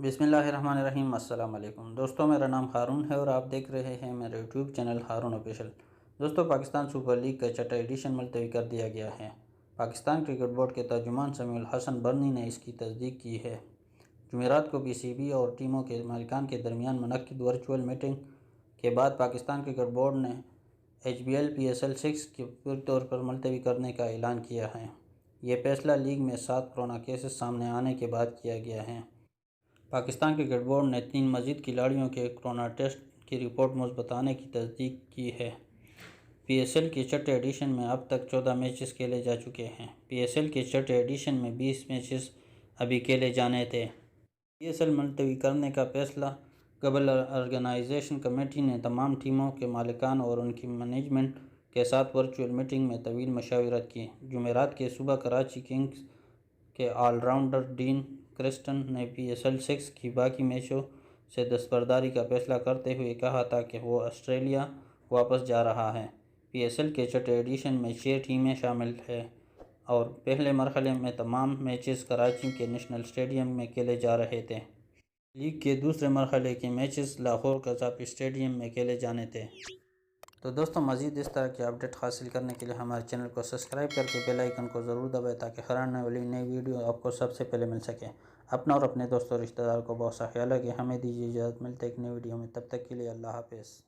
بسم اللہ الرحمن الرحیم۔ السلام علیکم دوستوں، میرا نام ہارون ہے اور آپ دیکھ رہے ہیں میرے یوٹیوب چینل ہارون آفیشل۔ دوستوں، پاکستان سپر لیگ کا چھٹا ایڈیشن ملتوی کر دیا گیا ہے۔ پاکستان کرکٹ بورڈ کے ترجمان سمیع الحسن برنی نے اس کی تصدیق کی ہے۔ جمعرات کو پی سی بی اور ٹیموں کے مالکان کے درمیان منعقد ورچوئل میٹنگ کے بعد پاکستان کرکٹ بورڈ نے ایچ بی ایل PSL 6 کے پورے طور پر ملتوی کرنے کا اعلان کیا ہے۔ یہ فیصلہ لیگ میں 7 کورونا کیسز سامنے آنے کے بعد کیا گیا ہے۔ پاکستان کرکٹ بورڈ نے 3 مزید کھلاڑیوں کے کورونا ٹیسٹ کی رپورٹ مثبت آنے کی تصدیق کی ہے۔ PSL کے چھٹے ایڈیشن میں اب تک 14 میچز کھیلے جا چکے ہیں۔ PSL کے چھٹے ایڈیشن میں 20 میچز ابھی کھیلے جانے تھے۔ PSL ملتوی کرنے کا فیصلہ قبل آرگنائزنگ کمیٹی نے تمام ٹیموں کے مالکان اور ان کی مینجمنٹ کے ساتھ ورچوئل میٹنگ میں طویل مشاورت کی۔ جمعرات کی صبح کراچی کنگز کے آل راؤنڈر ڈین کرسٹن نے PSL 6 کی باقی میچوں سے دستبرداری کا فیصلہ کرتے ہوئے کہا تھا کہ وہ آسٹریلیا واپس جا رہا ہے۔ PSL کے چھٹے ایڈیشن میں 6 ٹیمیں شامل ہیں اور پہلے مرحلے میں تمام میچز کراچی کے نیشنل اسٹیڈیم میں کھیلے جا رہے تھے۔ لیگ کے دوسرے مرحلے کے میچز لاہور قذافی اسٹیڈیم میں کھیلے جانے تھے۔ تو دوستوں، مزید اس طرح کی اپڈیٹ حاصل کرنے کے لیے ہمارے چینل کو سبسکرائب کر کے بیل آئیکن کو ضرور دبائیں تاکہ ہر آنے والی نئی ویڈیو آپ کو سب سے پہلے مل سکے۔ اپنا اور اپنے دوستوں اور رشتہ دار کو بہت سا خیال رکھیں۔ ہمیں دیجیے اجازت، ملتے ہیں ایک نئی ویڈیو میں، تب تک کے لیے اللہ حافظ۔